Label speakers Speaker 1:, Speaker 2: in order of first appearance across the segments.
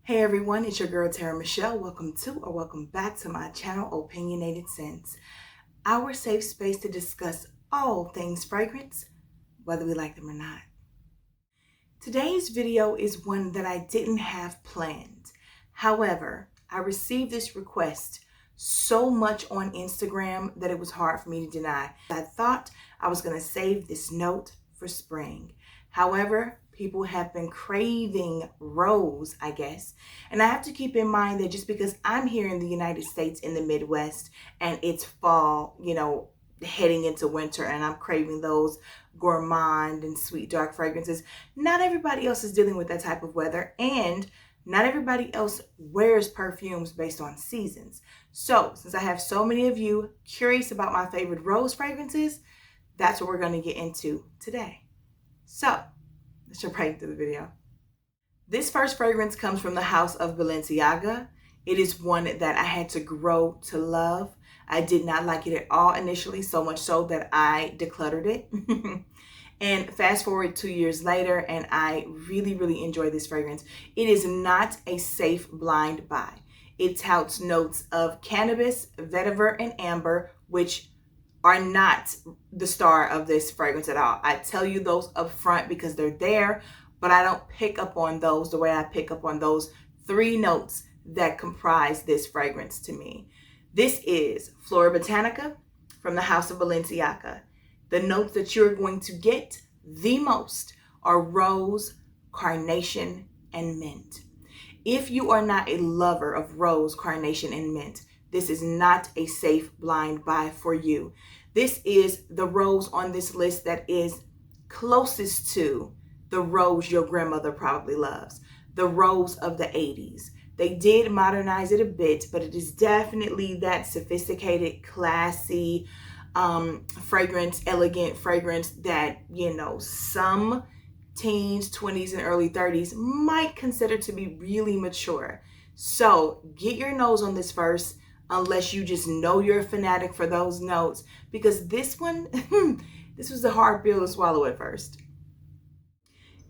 Speaker 1: Hey everyone, it's your girl TeraMichelle. Welcome back to my channel, Opinionated Scents, our safe space to discuss all things fragrance, whether we like them or not. Today's video is one that I didn't have planned. However, I received this request so much on Instagram that it was hard for me to deny. I thought I was going to save this note for spring. However, people have been craving rose, I guess. And I have to keep in mind that just because I'm here in the United States in the Midwest and it's fall, heading into winter, and I'm craving those gourmand and sweet dark fragrances, not everybody else is dealing with that type of weather, and not everybody else wears perfumes based on seasons. So since I have so many of you curious about my favorite rose fragrances, that's what we're going to get into today. So let's jump right into the video. This first fragrance comes from the house of Valencia. It is one that I had to grow to love. I did not like it at all initially, so much so that I decluttered it. And fast forward 2 years later, and I really enjoy this fragrance. It is not a safe blind buy. It touts notes of cannabis, vetiver, and amber, which are not the star of this fragrance at all. I tell you those up front because they're there, but I don't pick up on those the way I pick up on those 3 notes that comprise this fragrance to me. This is Flora Botanica from the house of Valencia. The notes that you're going to get the most are rose, carnation, and mint. If you are not a lover of rose, carnation, and mint, this is not a safe blind buy for you. This is the rose on this list that is closest to the rose your grandmother probably loves, the rose of the 80s. They did modernize it a bit, but it is definitely that sophisticated, classy fragrance, elegant fragrance that, some teens, 20s, and early 30s might consider to be really mature. So get your nose on this first, unless you just know you're a fanatic for those notes, because this one, this was a hard pill to swallow at first.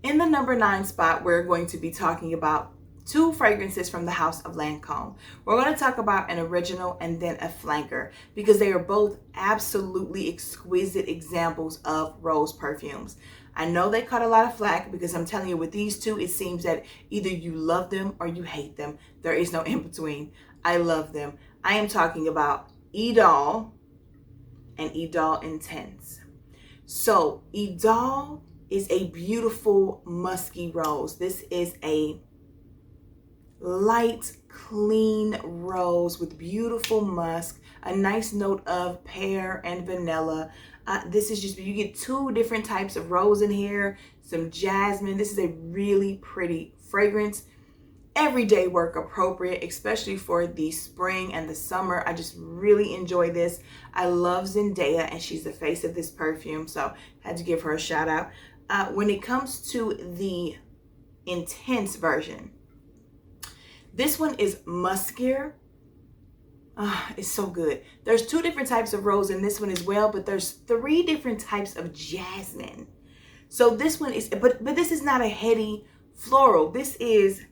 Speaker 1: In the number 9 spot, we're going to be talking about 2 fragrances from the house of Lancôme. We're going to talk about an original and then a flanker, because they are both absolutely exquisite examples of rose perfumes. I know they caught a lot of flack because I'm telling you, with these 2, it seems that either you love them or you hate them. There is no in between. I love them. I am talking about Idol and Idol Intense. So Idol is a beautiful musky rose. This is a light, clean rose with beautiful musk, a nice note of pear and vanilla. This is just, you get 2 different types of rose in here, some jasmine. This is a really pretty fragrance. Everyday work appropriate, especially for the spring and the summer. I just really enjoy this. I love Zendaya, and she's the face of this perfume, so I had to give her a shout out. When it comes to the intense version, this one is muskier. It's so good. There's 2 different types of rose in this one as well, but there's 3 different types of jasmine. So this one is, but this is not a heady floral. This is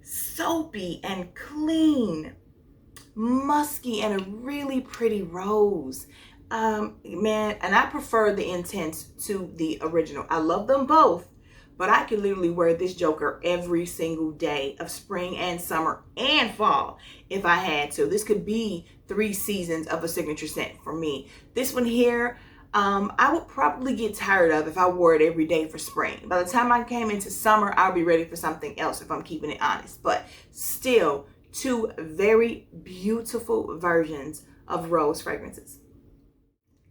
Speaker 1: soapy and clean, musky, and a really pretty rose. Man, and I prefer the intense to the original. I love them both, but I could literally wear this joker every single day of spring and summer and fall if I had to. This could be 3 seasons of a signature scent for me. This one here, I would probably get tired of if I wore it every day for spring. By the time I came into summer, I'll be ready for something else if I'm keeping it honest. But still, 2 very beautiful versions of rose fragrances.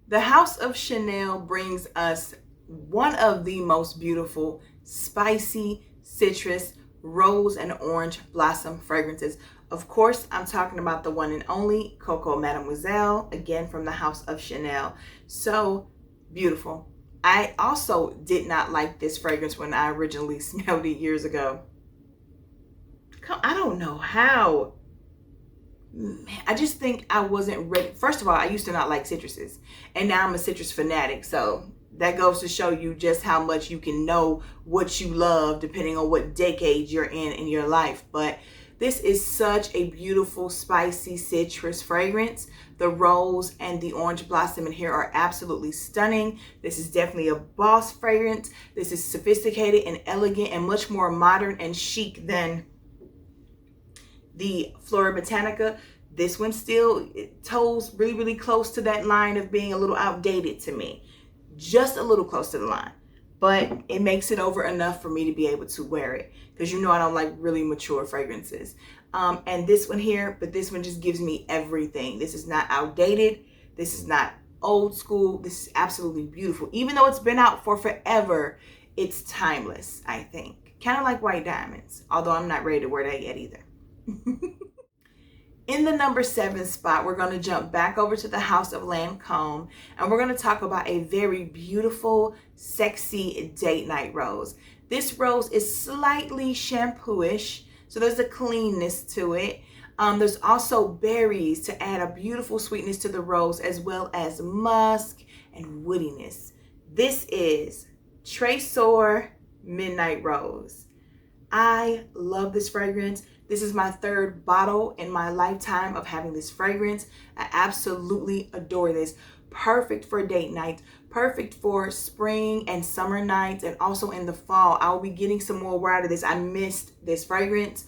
Speaker 1: The house of Chanel brings us one of the most beautiful spicy citrus, rose, and orange blossom fragrances. Of course, I'm talking about the one and only Coco Mademoiselle, again from the house of Chanel. So beautiful. I also did not like this fragrance when I originally smelled it years ago. I don't know how. I just think I wasn't ready. First of all, I used to not like citruses, and now I'm a citrus fanatic. So That goes to show you just how much you can know what you love depending on what decade you're in your life. But this is such a beautiful, spicy citrus fragrance. The rose and the orange blossom in here are absolutely stunning. This is definitely a boss fragrance. This is sophisticated and elegant and much more modern and chic than the Flora Botanica. This one still toes really, really close to that line of being a little outdated to me. Just a little close to the line. But it makes it over enough for me to be able to wear it. Because you know I don't like really mature fragrances. And this one here, but this one just gives me everything. This is not outdated. This is not old school. This is absolutely beautiful. Even though it's been out for forever, it's timeless, I think. Kind of like White Diamonds. Although I'm not ready to wear that yet either. In the number 7 spot, we're going to jump back over to the House of Lancôme, and we're going to talk about a very beautiful, sexy date night rose. This rose is slightly shampoo-ish, so there's a cleanness to it. There's also berries to add a beautiful sweetness to the rose, as well as musk and woodiness. This is Tresor Midnight Rose. I love this fragrance. This is my 3rd bottle in my lifetime of having this fragrance. I absolutely adore this. Perfect for date nights, perfect for spring and summer nights, and also in the fall. I will be getting some more wear out of this. I missed this fragrance.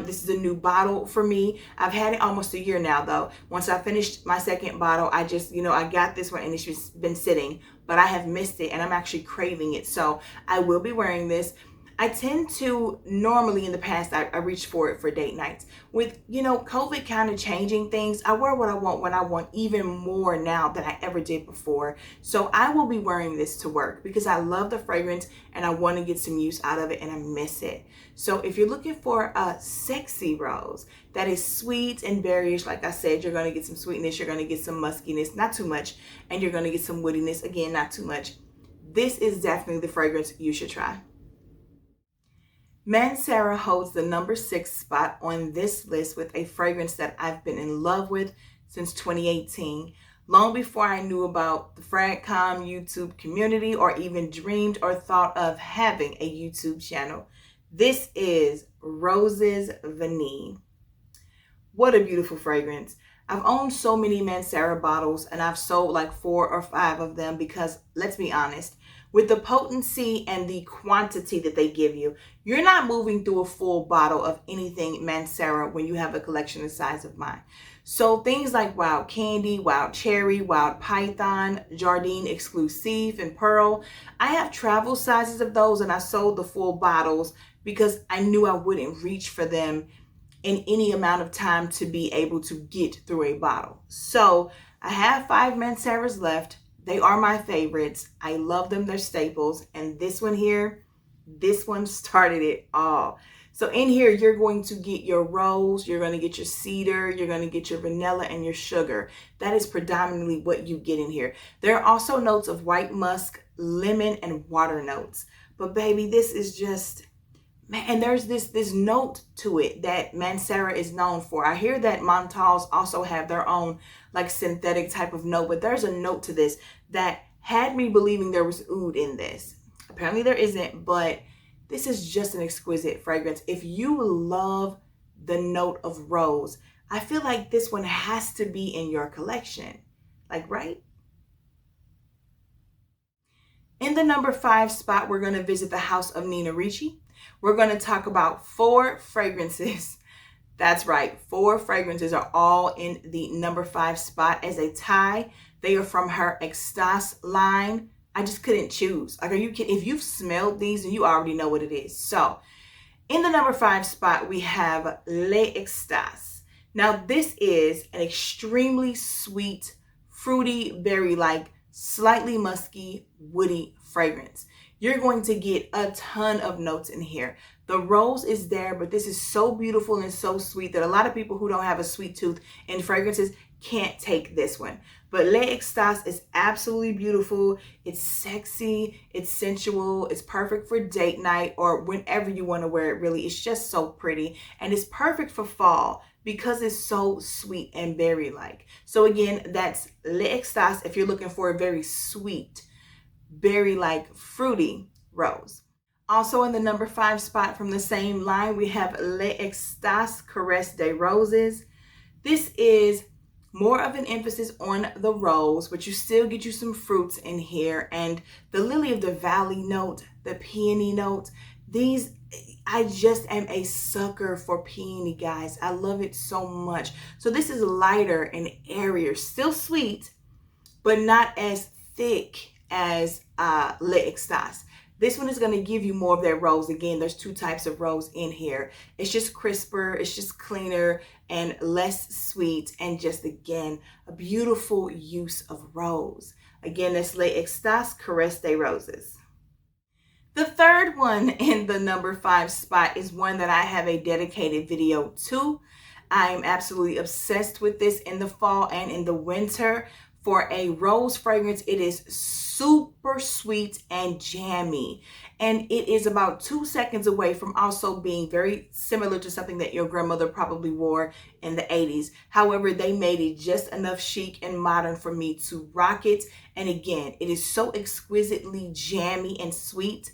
Speaker 1: This is a new bottle for me. I've had it almost a year now though. Once I finished my 2nd bottle, I just, I got this one and it's just been sitting, but I have missed it and I'm actually craving it. So I will be wearing this. I tend to normally in the past, I reach for it for date nights. With, COVID kind of changing things, I wear what I want when I want, even more now than I ever did before. So I will be wearing this to work because I love the fragrance and I want to get some use out of it and I miss it. So if you're looking for a sexy rose that is sweet and berryish, like I said, you're going to get some sweetness, you're going to get some muskiness, not too much, and you're going to get some woodiness, again, not too much. This is definitely the fragrance you should try. Mancera holds the number 6 spot on this list with a fragrance that I've been in love with since 2018. Long before I knew about the Fragcom YouTube community or even dreamed or thought of having a YouTube channel. This is Roses Vanille. What a beautiful fragrance. I've owned so many Mancera bottles and I've sold like 4 or 5 of them because, let's be honest, with the potency and the quantity that they give you, you're not moving through a full bottle of anything Mancera when you have a collection the size of mine. So things like Wild Candy, Wild Cherry, Wild Python, Jardine Exclusive, and Pearl, I have travel sizes of those and I sold the full bottles because I knew I wouldn't reach for them in any amount of time to be able to get through a bottle. So I have 5 Manceras left. They are my favorites. I love them. They're staples. And this one here, this one started it all. So in here, you're going to get your rose, you're going to get your cedar, you're going to get your vanilla and your sugar. That is predominantly what you get in here. There are also notes of white musk, lemon, and water notes. But baby, this is just, man, and there's this note to it that Mancera is known for. I hear that Montals also have their own like synthetic type of note, but there's a note to this that had me believing there was oud in this. Apparently there isn't, but this is just an exquisite fragrance. If you love the note of rose, I feel like this one has to be in your collection. Like, right? In the number 5 spot, we're going to visit the house of Nina Ricci. We're going to talk about 4 fragrances. That's right, 4 fragrances are all in the number 5 spot as a tie. They are from her Estas line. I just couldn't choose. Like, are you kidding? If you've smelled these, then you already know what it is. So, in the number 5 spot, we have Les Estas. Now, this is an extremely sweet, fruity, berry-like, slightly musky, woody fragrance. You're going to get a ton of notes in here. The rose is there, but this is so beautiful and so sweet that a lot of people who don't have a sweet tooth in fragrances can't take this one. But Les Estas is absolutely beautiful. It's sexy, it's sensual, it's perfect for date night or whenever you want to wear it, really. It's just so pretty. And it's perfect for fall because it's so sweet and berry-like. So again, that's Les Estas if you're looking for a very sweet, very like fruity rose. Also in the number 5 spot from the same line, we have Estas, Caresse de Roses. This is more of an emphasis on the rose, but you still get you some fruits in here, and the lily of the valley note, the peony note. These, I just am a sucker for peony, guys. I love it so much. So this is lighter and airier, still sweet, but not as thick as Estas. This one is going to give you more of that rose. Again, there's 2 types of rose in here. It's just crisper, it's just cleaner and less sweet, and just, again, a beautiful use of rose. Again, that's Estas, Caresse de Roses. The third one in the number 5 spot is one that I have a dedicated video to. I am absolutely obsessed with this in the fall and in the winter. For a rose fragrance, it is super sweet and jammy, and it is about 2 seconds away from also being very similar to something that your grandmother probably wore in the 80s. However, they made it just enough chic and modern for me to rock it. And again, it is so exquisitely jammy and sweet.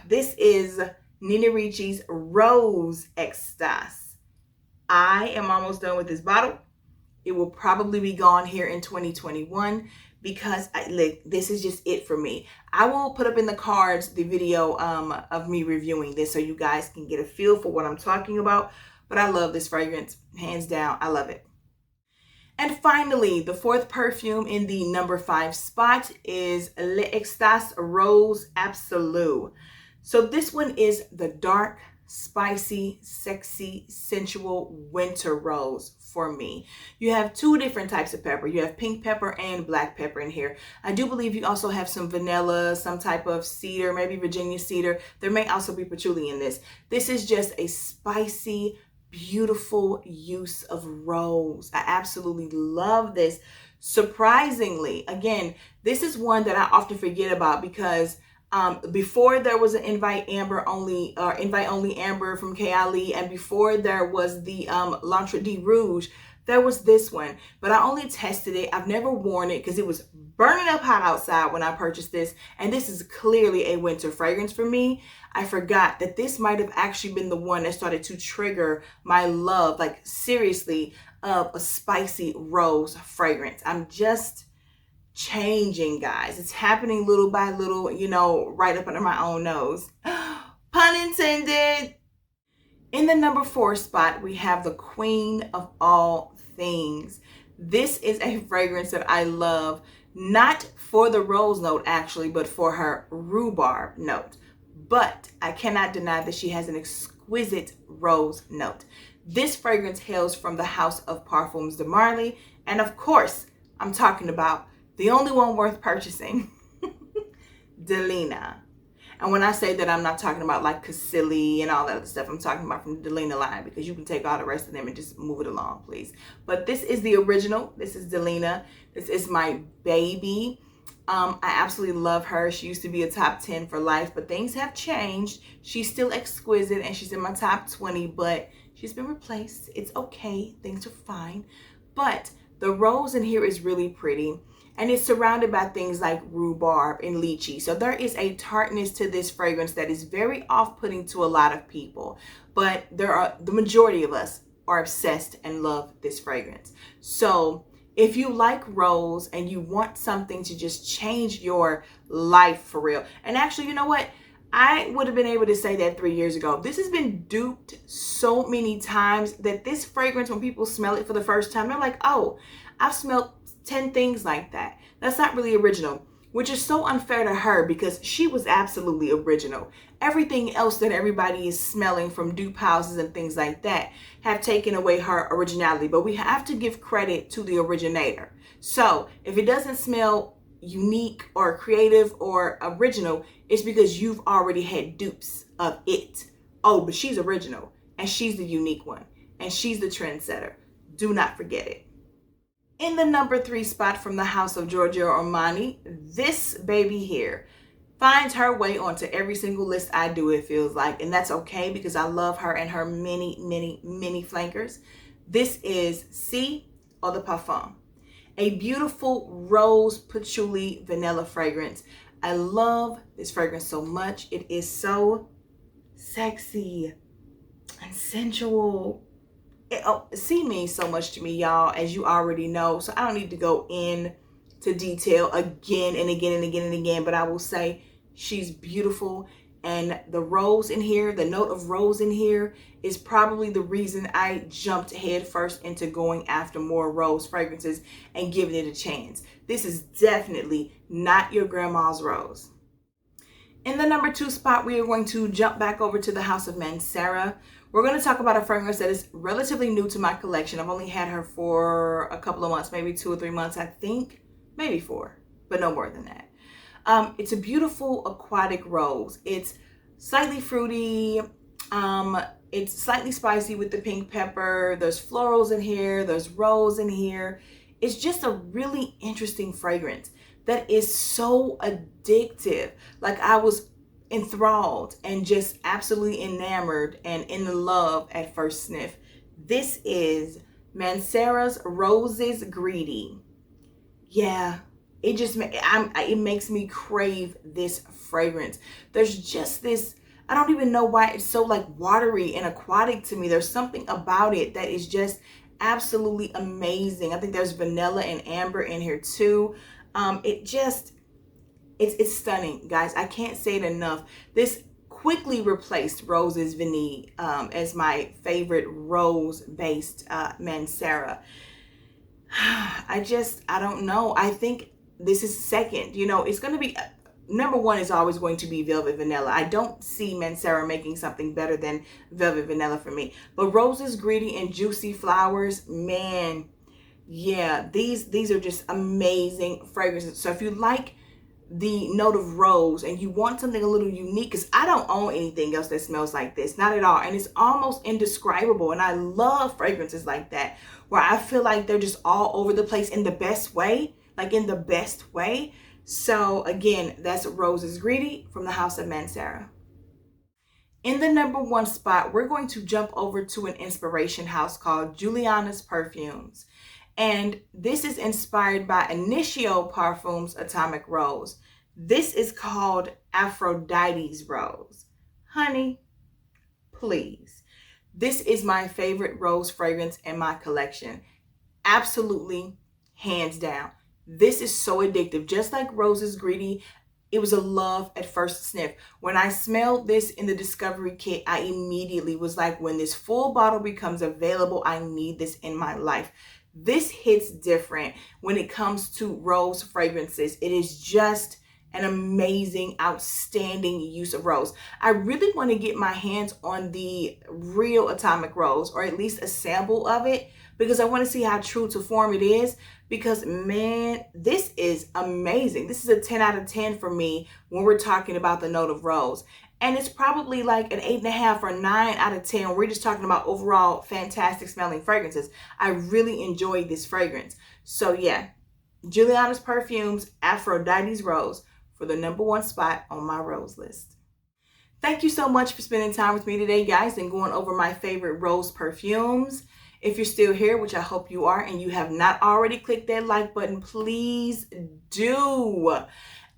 Speaker 1: This is Nina Ricci's Rose Estas. I am almost done with this bottle. It will probably be gone here in 2021 because this is just it for me. I will put up in the cards the video of me reviewing this so you guys can get a feel for what I'm talking about. But I love this fragrance, hands down. I love it. And finally, the 4th perfume in the number 5 spot is Estas Rose Absolue. So this one is the dark, spicy, sexy, sensual winter rose for me. You have 2 different types of pepper. You have pink pepper and black pepper in here. I do believe you also have some vanilla, some type of cedar, maybe Virginia cedar. There may also be patchouli in this. This is just a spicy, beautiful use of rose. I absolutely love this. Surprisingly, again, this is one that I often forget about because before there was an invite only amber from K.I.L.E. and before there was the L'Entre de Rouge, there was this one, but I only tested it. I've never worn it because it was burning up hot outside when I purchased this, and this is clearly a winter fragrance for me. I forgot that this might have actually been the one that started to trigger my love, like seriously, of a spicy rose fragrance. I'm just changing, guys. It's happening little by little, you know, right up under my own nose. Pun intended. In the number 4 spot, we have the queen of all things. This is a fragrance that I love, not for the rose note actually, but for her rhubarb note. But I cannot deny that she has an exquisite rose note. This fragrance hails from the house of Parfums de Marly, and of course, I'm talking about the only one worth purchasing, Delina. And when I say that, I'm not talking about like Casilli and all that other stuff. I'm talking about from the Delina line, because you can take all the rest of them and just move it along, please. But this is the original. This is Delina. This is my baby. I absolutely love her. She used to be a top 10 for life, but things have changed. She's still exquisite and she's in my top 20, but she's been replaced. It's okay. Things are fine. But the rose in here is really pretty. And it's surrounded by things like rhubarb and lychee. So there is a tartness to this fragrance that is very off-putting to a lot of people. But the majority of us are obsessed and love this fragrance. So if you like rose and you want something to just change your life for real. And actually, you know what? I would have been able to say that 3 years ago. This has been duped so many times that this fragrance, when people smell it for the first time, they're like, oh, I've smelled 10 things like that. That's not really original, which is so unfair to her because she was absolutely original. Everything else that everybody is smelling from dupe houses and things like that have taken away her originality, but we have to give credit to the originator. So if it doesn't smell unique or creative or original, it's because you've already had dupes of it. Oh, but she's original and she's the unique one and she's the trendsetter. Do not forget it. In the number 3 spot from the house of Giorgio Armani, this baby here finds her way onto every single list I do, it feels like. And that's okay because I love her and her many, many, many flankers. This is C Eau de Parfum. A beautiful rose patchouli vanilla fragrance. I love this fragrance so much. It is so sexy and sensual. It means so much to me, y'all, as you already know. So I don't need to go in to detail again and again and again and again. But I will say she's beautiful. And the rose in here, the note of rose in here is probably the reason I jumped head first into going after more rose fragrances and giving it a chance. This is definitely not your grandma's rose. In the number 2 spot, we are going to jump back over to the house of Mancera. We're going to talk about a fragrance that is relatively new to my collection. I've only had her for a couple of months, maybe 2 or 3 months, I think. Maybe 4, but no more than that. It's a beautiful aquatic rose. It's slightly fruity. It's slightly spicy with the pink pepper. There's florals in here. There's rose in here. It's just a really interesting fragrance that is so addictive. Like, I was enthralled and just absolutely enamored and in love at first sniff. This is Mancera's Roses Greedy. Yeah, it makes me crave this fragrance. There's just this, I don't even know why it's so like watery and aquatic to me. There's something about it that is just absolutely amazing. I think there's vanilla and amber in here too. It's stunning, guys. I can't say it enough. This quickly replaced Rose's Vanille as my favorite rose-based Mancera. I don't know. I think this is second. You know, it's going to be, number 1 is always going to be Velvet Vanilla. I don't see Mancera making something better than Velvet Vanilla for me. But Roses Greedy and Juicy Flowers, man, yeah, these are just amazing fragrances. So if you like the note of rose and you want something a little unique, because I don't own anything else that smells like this, not at all, and it's almost indescribable. And I love fragrances like that where I feel like they're just all over the place in the best way, like in the best way. So again, that's Roses Greedy from the house of Mancera. In the number 1 spot, we're going to jump over to an inspiration house called Julianna's Perfumes. And this is inspired by Initio Parfum's Atomic Rose. This is called Aphrodite's Rose. Honey, please. This is my favorite rose fragrance in my collection. Absolutely, hands down. This is so addictive. Just like Roses Greedy, it was a love at first sniff. When I smelled this in the Discovery Kit, I immediately was like, when this full bottle becomes available, I need this in my life. This hits different when it comes to rose fragrances. It is just an amazing, outstanding use of rose. I really want to get my hands on the real Atomic Rose, or at least a sample of it, because I want to see how true to form it is. Because man, this is amazing. This is a 10 out of 10 for me when we're talking about the note of rose. And it's probably like an 8.5 or 9 out of 10. We're just talking about overall fantastic smelling fragrances. I really enjoyed this fragrance. So yeah, Julianna's Perfumes, Aphrodite's Rose for the number 1 spot on my rose list. Thank you so much for spending time with me today, guys, and going over my favorite rose perfumes. If you're still here, which I hope you are, and you have not already clicked that like button, please do.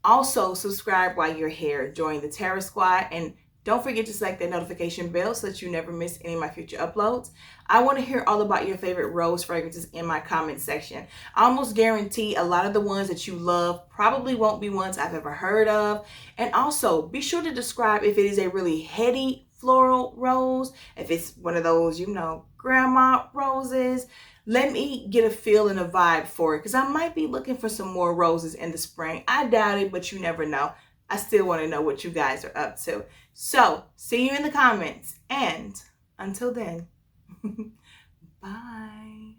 Speaker 1: Also, subscribe while you're here. Join the Terra Squad, and don't forget to select that notification bell so that you never miss any of my future uploads. I want to hear all about your favorite rose fragrances in my comment section. I almost guarantee a lot of the ones that you love probably won't be ones I've ever heard of. And also, be sure to describe if it is a really heady floral rose, if it's one of those, you know, grandma roses. Let me get a feel and a vibe for it, because I might be looking for some more roses in the spring. I doubt it, but you never know. I still want to know what you guys are up to. So, see you in the comments. And until then, bye.